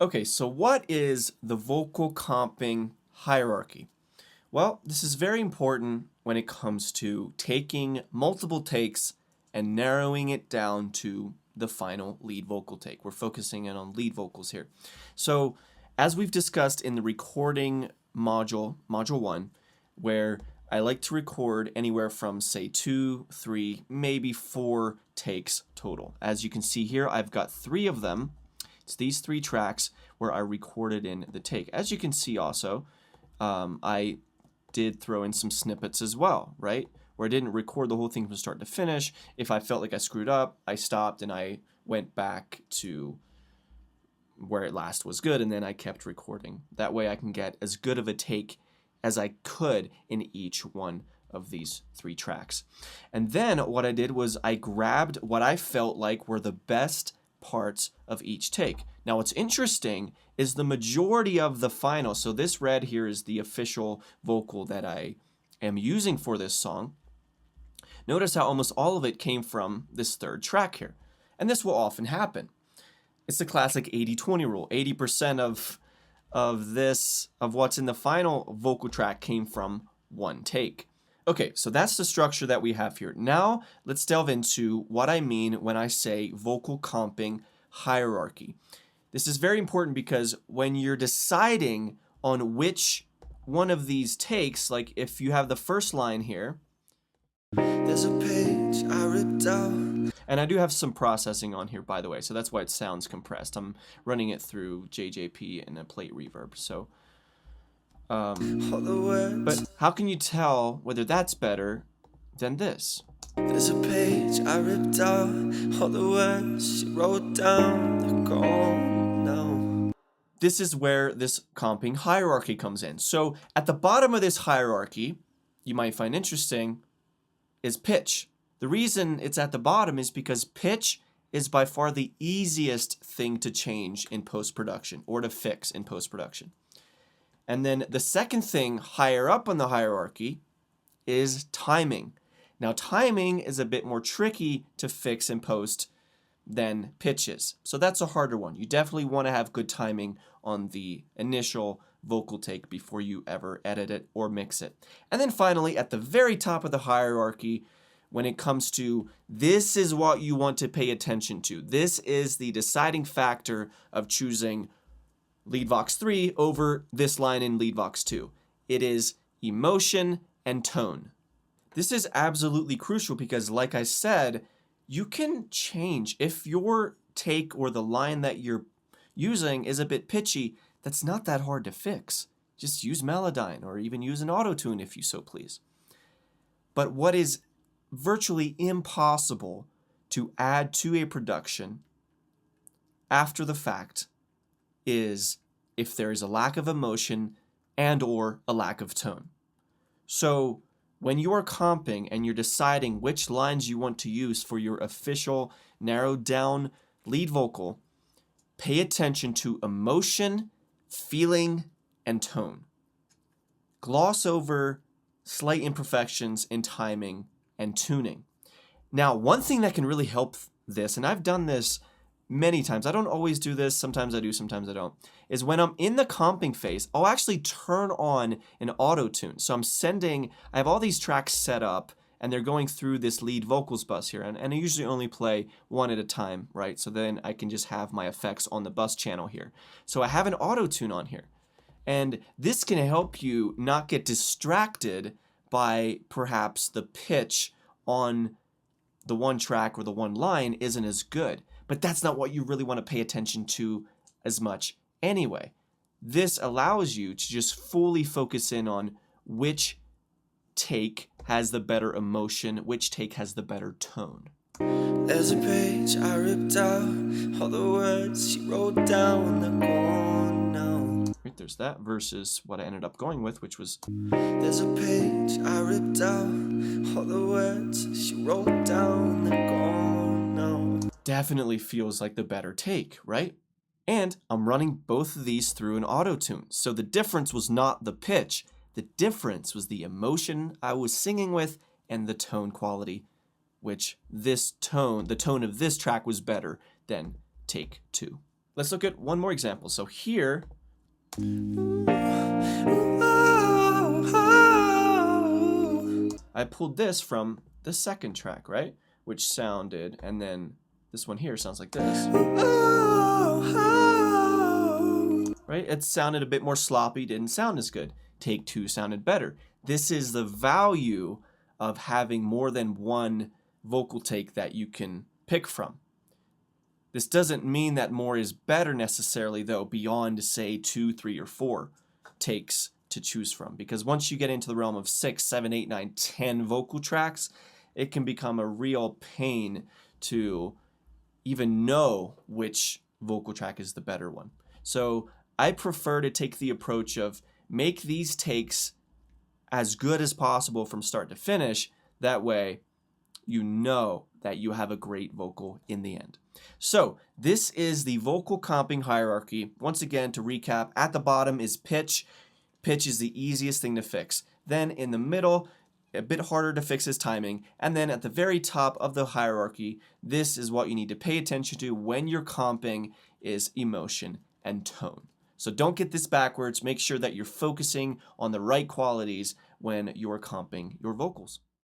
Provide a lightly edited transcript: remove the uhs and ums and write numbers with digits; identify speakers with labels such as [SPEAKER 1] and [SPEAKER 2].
[SPEAKER 1] Okay, so what is the vocal comping hierarchy? Well, this is very important when it comes to taking multiple takes and narrowing it down to the final lead vocal take. We're focusing in on lead vocals here. So, as we've discussed in the recording module, module 1, where I like to record anywhere from, say, 2, 3, maybe 4 takes total. As you can see here, I've got 3 of them. It's these 3 tracks where I recorded in the take. As you can see also, I did throw in some snippets as well, right? Where I didn't record the whole thing from start to finish. If I felt like I screwed up, I stopped and I went back to where it last was good, and then I kept recording. That way I can get as good of a take as I could in each one of these 3 tracks. And then what I did was I grabbed what I felt like were the best parts of each take. Now what's interesting is the majority of the final, so this red here is the official vocal that I am using for this song. Notice how almost all of it came from this 3rd track here. And this will often happen. It's the classic 80-20 rule. 80% of what's in the final vocal track came from one take. Okay, so that's the structure that we have here. Now, let's delve into what I mean when I say vocal comping hierarchy. This is very important because when you're deciding on which one of these takes, like if you have the first line here, there's a page I ripped out. And I do have some processing on here, by the way, so that's why it sounds compressed. I'm running it through JJP and a plate reverb, so... but how can you tell whether that's better than this? There's a page I ripped out, all the words she wrote down, they're gone now. This is where this comping hierarchy comes in. So at the bottom of this hierarchy, you might find interesting, is pitch. The reason it's at the bottom is because pitch is by far the easiest thing to change in post-production or to fix in post-production. And then the second thing higher up on the hierarchy is timing. Now timing is a bit more tricky to fix in post than pitches. So that's a harder one. You definitely want to have good timing on the initial vocal take before you ever edit it or mix it. And then finally, at the very top of the hierarchy, when it comes to this is what you want to pay attention to. This is the deciding factor of choosing lead vox 3 over this line in lead vox 2. It is emotion and tone. This is absolutely crucial because, like I said, you can change. If your take or the line that you're using is a bit pitchy, that's not that hard to fix. Just use Melodyne or even use an auto-tune if you so please. But what is virtually impossible to add to a production after the fact is if there is a lack of emotion and or a lack of tone. So when you are comping and you're deciding which lines you want to use for your official narrowed down lead vocal, pay attention to emotion, feeling, and tone. Gloss over slight imperfections in timing and tuning. Now, one thing that can really help this, and I've done this many times, I don't always do this, sometimes I do, sometimes I don't, is when I'm in the comping phase, I'll actually turn on an auto-tune. So I have all these tracks set up, and they're going through this lead vocals bus here, and I usually only play one at a time, right? So then I can just have my effects on the bus channel here. So I have an auto-tune on here, and this can help you not get distracted by perhaps the pitch on the one track or the one line isn't as good. But that's not what you really want to pay attention to as much anyway. This allows you to just fully focus in on which take has the better emotion, which take has the better tone. There's a page I ripped out, all the words she wrote down, they're gone now. Right, there's that versus what I ended up going with, which was there's a page I ripped out, all the words she wrote down, they're gone now. Definitely feels like the better take, right? And I'm running both of these through an auto-tune. So the difference was not the pitch, the difference was the emotion I was singing with and the tone quality, which the tone of this track was better than take 2. let's look at one more example. So here, I pulled this from the second track, right? Which sounded, and then this one here sounds like this. Right? It sounded a bit more sloppy, didn't sound as good. Take 2 sounded better. This is the value of having more than one vocal take that you can pick from. This doesn't mean that more is better necessarily, though, beyond, say, 2, 3, or 4 takes to choose from. Because once you get into the realm of 6, 7, 8, 9, 10 vocal tracks, it can become a real pain to even know which vocal track is the better one. So I prefer to take the approach of make these takes as good as possible from start to finish. That way, you know that you have a great vocal in the end. So this is the vocal comping hierarchy. Once again, to recap, at the bottom is pitch. Pitch is the easiest thing to fix. Then in the middle, a bit harder to fix is timing. And then at the very top of the hierarchy, this is what you need to pay attention to when you're comping is emotion and tone. So don't get this backwards. Make sure that you're focusing on the right qualities when you're comping your vocals.